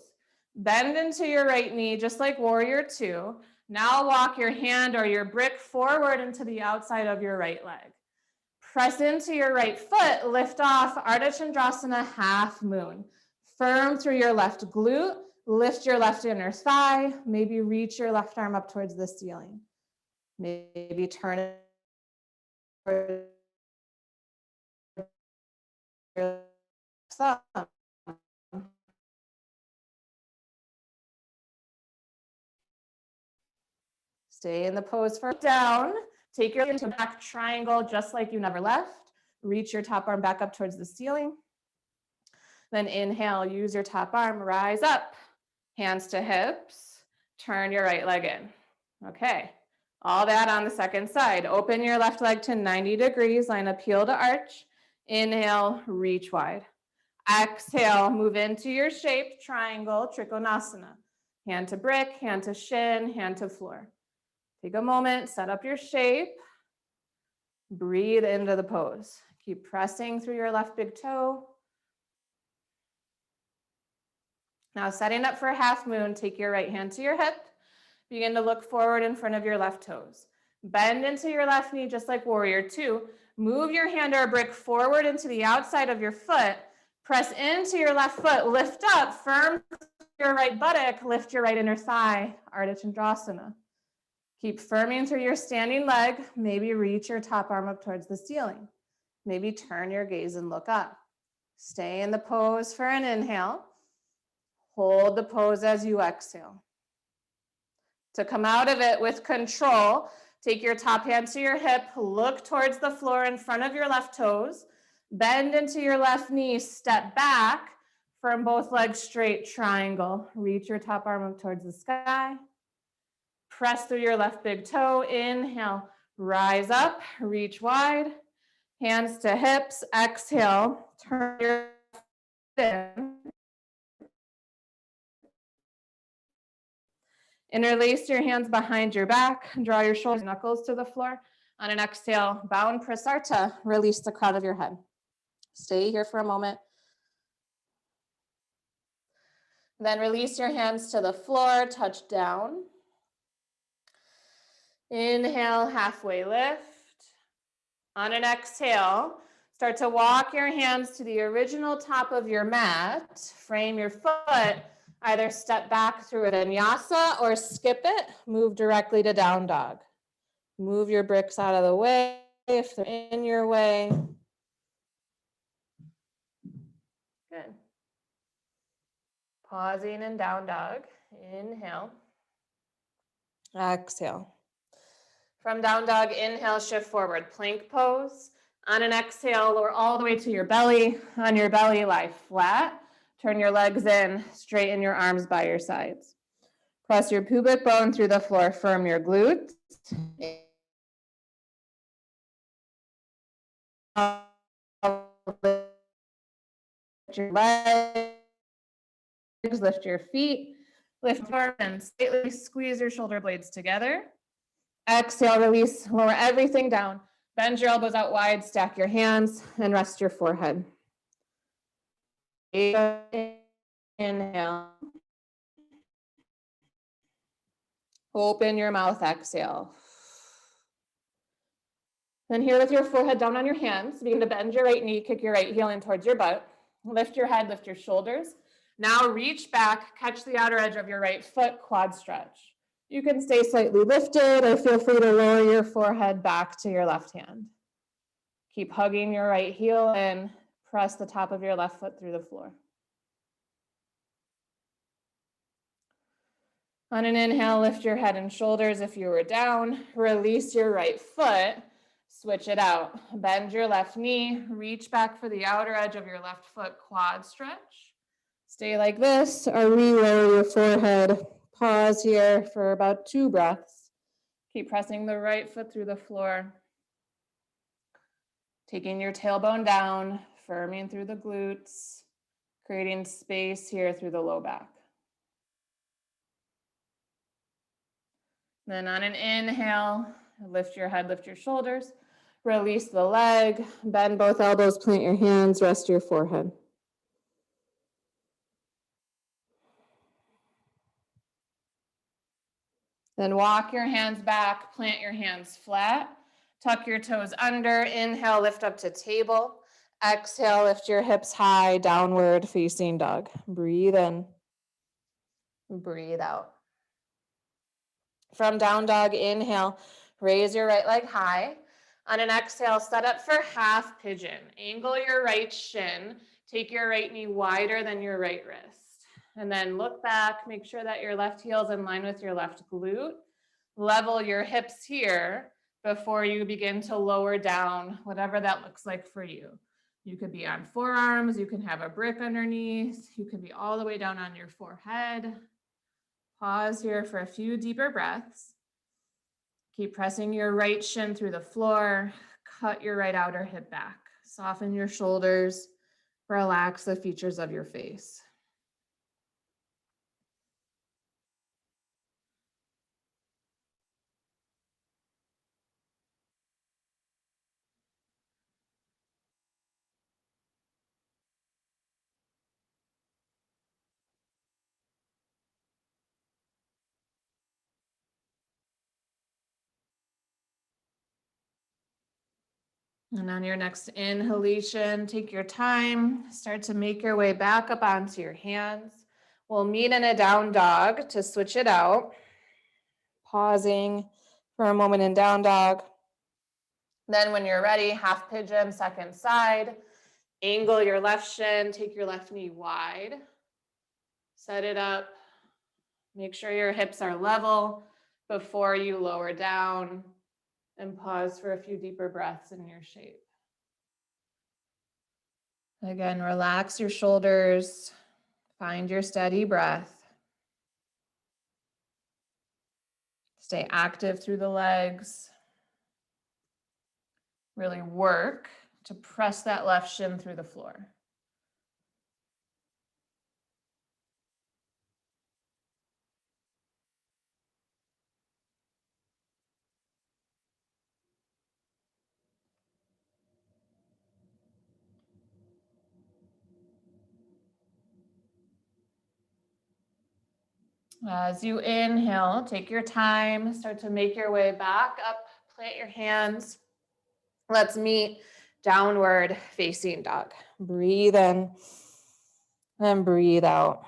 Bend into your right knee, just like warrior two. Now walk your hand or your brick forward into the outside of your right leg. Press into your right foot, lift off, Ardha Chandrasana, half moon. Firm through your left glute, lift your left inner thigh, maybe reach your left arm up towards the ceiling. Maybe turn it towards your thumb. Stay in the pose for down. Take your into back triangle just like you never left. Reach your top arm back up towards the ceiling. Then inhale, use your top arm, rise up. Hands to hips. Turn your right leg in. Okay, all that on the second side. Open your left leg to 90 degrees, line up heel to arch. Inhale, reach wide. Exhale, move into your shaped triangle, Trikonasana. Hand to brick, hand to shin, hand to floor. Take a moment, set up your shape. Breathe into the pose. Keep pressing through your left big toe. Now setting up for half moon, take your right hand to your hip. Begin to look forward in front of your left toes. Bend into your left knee just like warrior two. Move your hand or brick forward into the outside of your foot. Press into your left foot, lift up, firm your right buttock, lift your right inner thigh, Ardha Chandrasana. Keep firming through your standing leg. Maybe reach your top arm up towards the ceiling. Maybe turn your gaze and look up. Stay in the pose for an inhale. Hold the pose as you exhale. To come out of it with control, take your top hand to your hip, look towards the floor in front of your left toes, bend into your left knee, step back, firm both legs straight, triangle. Reach your top arm up towards the sky. Press through your left big toe, inhale, rise up, reach wide, hands to hips, exhale, turn your in. Interlace your hands behind your back, draw your shoulders, knuckles to the floor. On an exhale, bow and prasarta, release the crown of your head. Stay here for a moment. Then release your hands to the floor, touch down. Inhale, halfway lift. On an exhale, start to walk your hands to the original top of your mat. Frame your foot. Either step back through a vinyasa or skip it. Move directly to down dog. Move your bricks out of the way if they're in your way. Good. Pausing in down dog. Inhale. Exhale. From down dog, inhale, shift forward, plank pose. On an exhale, lower all the way to your belly. On your belly, lie flat. Turn your legs in, straighten your arms by your sides. Press your pubic bone through the floor, firm your glutes. Lift your legs, lift your feet, lift your arms, and slightly squeeze your shoulder blades together. Exhale, release, lower everything down. Bend your elbows out wide, stack your hands, and rest your forehead. Inhale. Open your mouth, exhale. Then here with your forehead down on your hands, begin to bend your right knee, kick your right heel in towards your butt. Lift your head, lift your shoulders. Now reach back, catch the outer edge of your right foot, quad stretch. You can stay slightly lifted or feel free to lower your forehead back to your left hand. Keep hugging your right heel and press the top of your left foot through the floor. On an inhale, lift your head and shoulders if you were down. Release your right foot. Switch it out. Bend your left knee. Reach back for the outer edge of your left foot, quad stretch. Stay like this or re-lower your forehead. Pause here for about 2 breaths. Keep pressing the right foot through the floor. Taking your tailbone down, firming through the glutes, creating space here through the low back. Then on an inhale, lift your head, lift your shoulders, release the leg, bend both elbows, plant your hands, rest your forehead. Then walk your hands back, plant your hands flat, tuck your toes under, inhale, lift up to table. Exhale, lift your hips high, downward facing dog. Breathe in, breathe out. From down dog, inhale, raise your right leg high. On an exhale, set up for half pigeon. Angle your right shin, take your right knee wider than your right wrist. And then look back, make sure that your left heel is in line with your left glute. Level your hips here before you begin to lower down, whatever that looks like for you. You could be on forearms, you can have a brick underneath, you could be all the way down on your forehead. Pause here for a few deeper breaths. Keep pressing your right shin through the floor. Cut your right outer hip back. Soften your shoulders. Relax the features of your face. And on your next inhalation, take your time, start to make your way back up onto your hands. We'll meet in a down dog to switch it out. Pausing, for a moment in down dog. Then when you're ready, half pigeon, second side. Angle your left shin, take your left knee wide. Set it up. Make sure your hips are level before you lower down, and pause for a few deeper breaths in your shape. Again, relax your shoulders. Find your steady breath. Stay active through the legs. Really work to press that left shin through the floor. As you inhale, take your time, start to make your way back up, plant your hands. Let's meet downward facing dog. Breathe in and breathe out.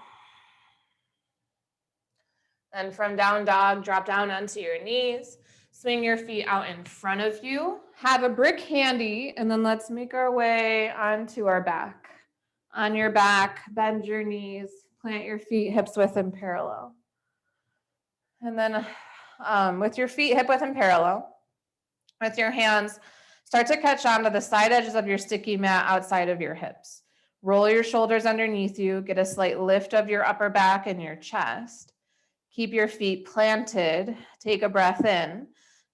Then from down dog, drop down onto your knees. Swing your feet out in front of you. Have a brick handy, and then let's make our way onto our back. On your back, bend your knees, plant your feet hips width and parallel. And then with your feet hip width and parallel, with your hands, start to catch onto the side edges of your sticky mat outside of your hips. Roll your shoulders underneath you, get a slight lift of your upper back and your chest. Keep your feet planted, take a breath in.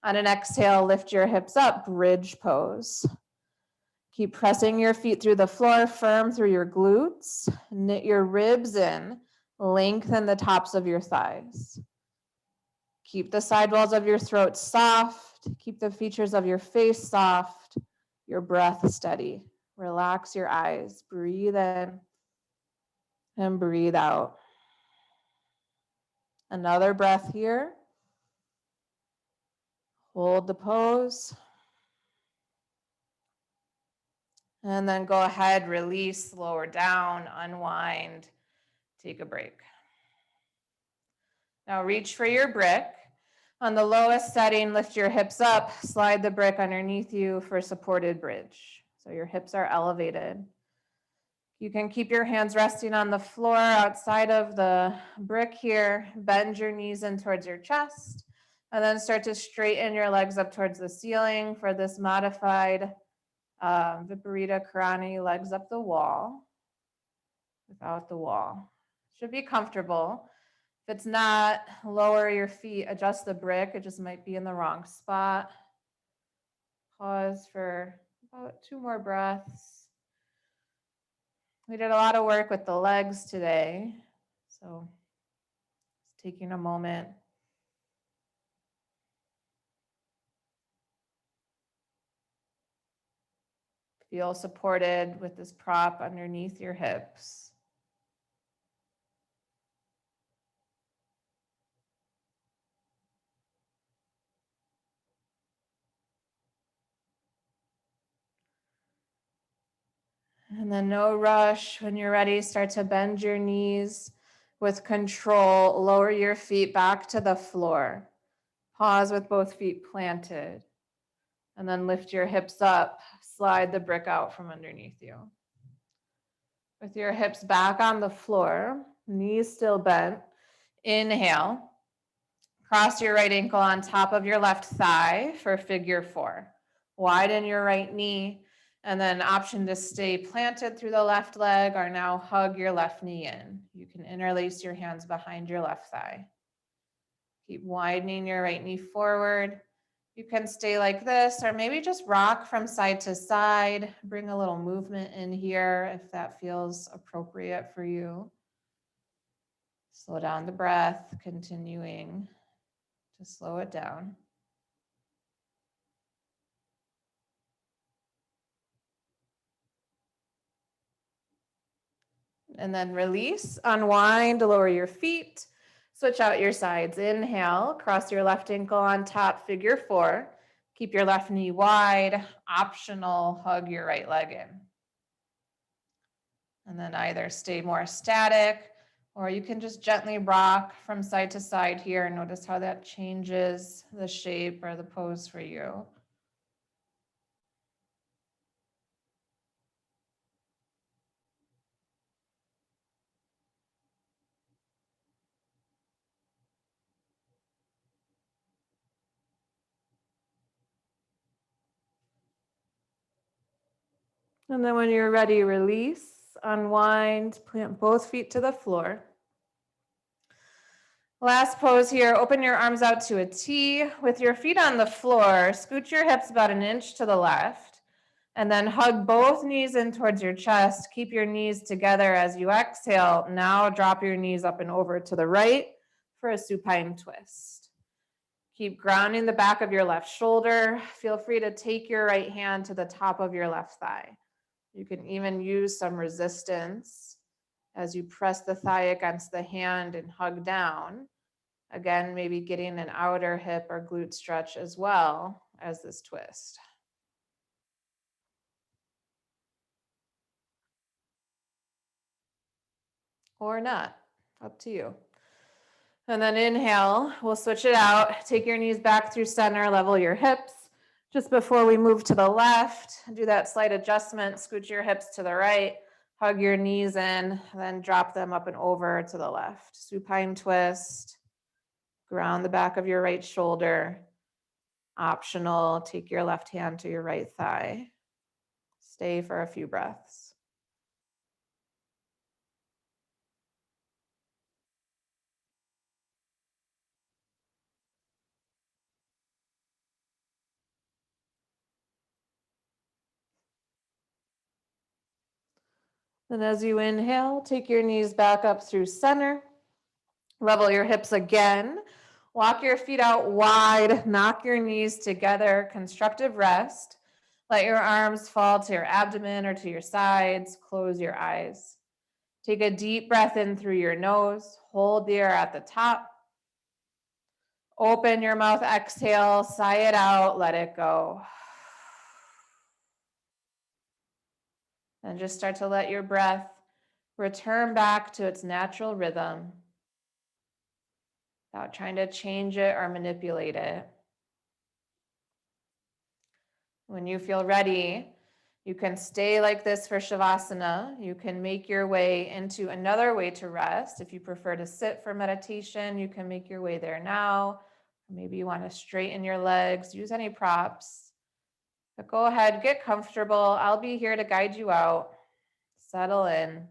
On an exhale, lift your hips up, bridge pose. Keep pressing your feet through the floor, firm through your glutes. Knit your ribs in, lengthen the tops of your thighs. Keep the sidewalls of your throat soft. Keep the features of your face soft, your breath steady. Relax your eyes, breathe in and breathe out. Another breath here. Hold the pose. And then go ahead, release, lower down, unwind, take a break. Now reach for your brick. On the lowest setting, lift your hips up, slide the brick underneath you for supported bridge. So your hips are elevated. You can keep your hands resting on the floor outside of the brick here. Bend your knees in towards your chest, and then start to straighten your legs up towards the ceiling for this modified Viparita Karani, legs up the wall, without the wall. Should be comfortable. If it's not, lower your feet, adjust the brick. It just might be in the wrong spot. Pause for about 2 more breaths. We did a lot of work with the legs today, so just taking a moment. Feel supported with this prop underneath your hips. And then no rush. When you're ready, start to bend your knees with control. Lower your feet back to the floor. Pause with both feet planted. And then lift your hips up. Slide the brick out from underneath you. With your hips back on the floor, knees still bent. Inhale. Cross your right ankle on top of your left thigh for figure 4. Widen your right knee, and then option to stay planted through the left leg, or now hug your left knee in. You can interlace your hands behind your left thigh. Keep widening your right knee forward. You can stay like this, or maybe just rock from side to side. Bring a little movement in here if that feels appropriate for you. Slow down the breath, continuing to slow it down. And then release, unwind, lower your feet, switch out your sides. Inhale, cross your left ankle on top, figure 4. Keep your left knee wide, optional, hug your right leg in. And then either stay more static Or you can just gently rock from side to side here. Notice how that changes the shape or the pose for you. And then when you're ready, release, unwind, plant both feet to the floor. Last pose here, open your arms out to a T with your feet on the floor. Scoot your hips about an inch to the left, and then hug both knees in towards your chest. Keep your knees together as you exhale. Now drop your knees up and over to the right for a supine twist. Keep grounding the back of your left shoulder. Feel free to take your right hand to the top of your left thigh. You can even use some resistance as you press the thigh against the hand and hug down. Again, maybe getting an outer hip or glute stretch as well as this twist. Or not, up to you. And then inhale, we'll switch it out. Take your knees back through center, level your hips. Just before we move to the left, do that slight adjustment, scoot your hips to the right, hug your knees in, then drop them up and over to the left. Supine twist, ground the back of your right shoulder. Optional, take your left hand to your right thigh. Stay for a few breaths. And as you inhale, take your knees back up through center. Level your hips again. Walk your feet out wide. Knock your knees together. Constructive rest. Let your arms fall to your abdomen or to your sides. Close your eyes. Take a deep breath in through your nose. Hold the air at the top. Open your mouth, exhale, sigh it out, let it go. And just start to let your breath return back to its natural rhythm without trying to change it or manipulate it. When you feel ready, you can stay like this for Shavasana. You can make your way into another way to rest. If you prefer to sit for meditation, you can make your way there now. Maybe you want to straighten your legs, use any props. But go ahead, get comfortable. I'll be here to guide you out. Settle in.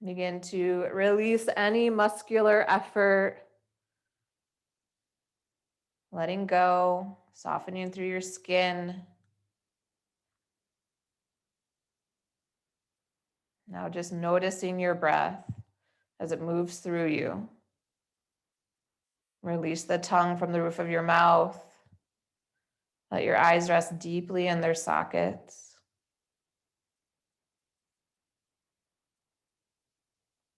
Begin to release any muscular effort, letting go, softening through your skin. Now just noticing your breath as it moves through you. Release the tongue from the roof of your mouth. Let your eyes rest deeply in their sockets.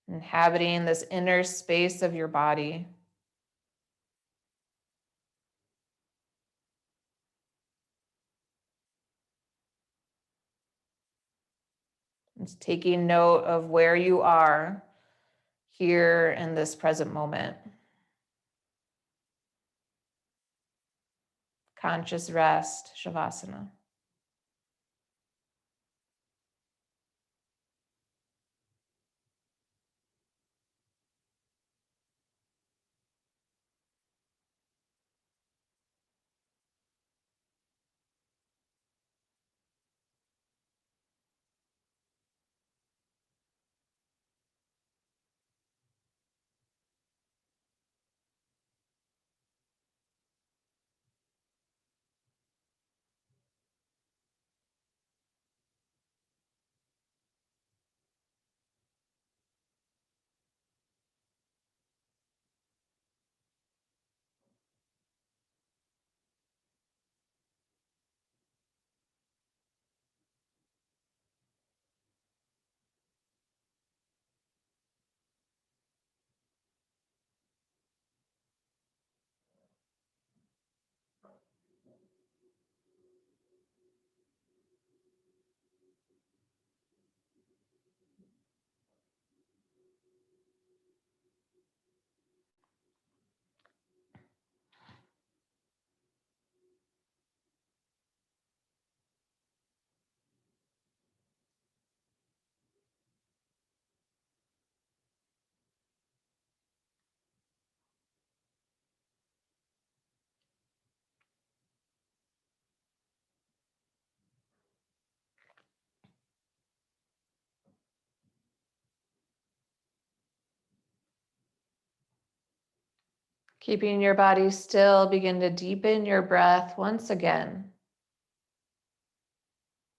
Inhabiting this inner space of your body. Just taking note of where you are here in this present moment. Conscious rest, Shavasana. Keeping your body still, begin to deepen your breath once again.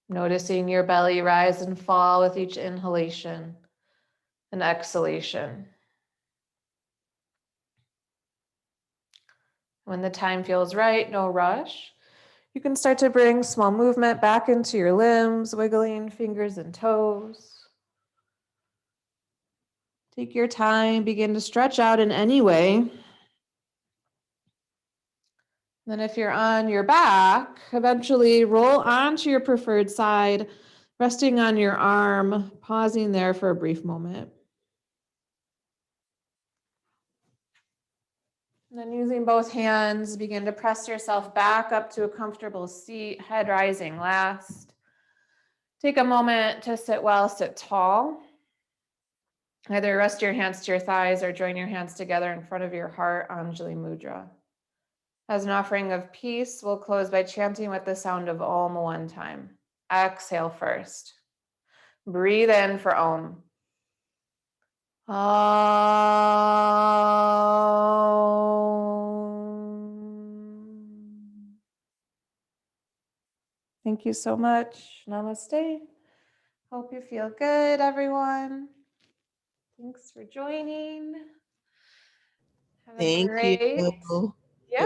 Noticing your belly rise and fall with each inhalation and exhalation. When the time feels right, no rush. You can start to bring small movement back into your limbs, wiggling fingers and toes. Take your time, begin to stretch out in any way. Then if you're on your back, eventually roll onto your preferred side, resting on your arm, pausing there for a brief moment. And then using both hands, begin to press yourself back up to a comfortable seat, head rising last. Take a moment to sit well, sit tall. Either rest your hands to your thighs or join your hands together in front of your heart, Anjali Mudra. As an offering of peace, we'll close by chanting with the sound of Om one time. Exhale first. Breathe in for Om. Om. Thank you so much. Namaste. Hope you feel good, everyone. Thanks for joining. Have a Thank great, you. yeah.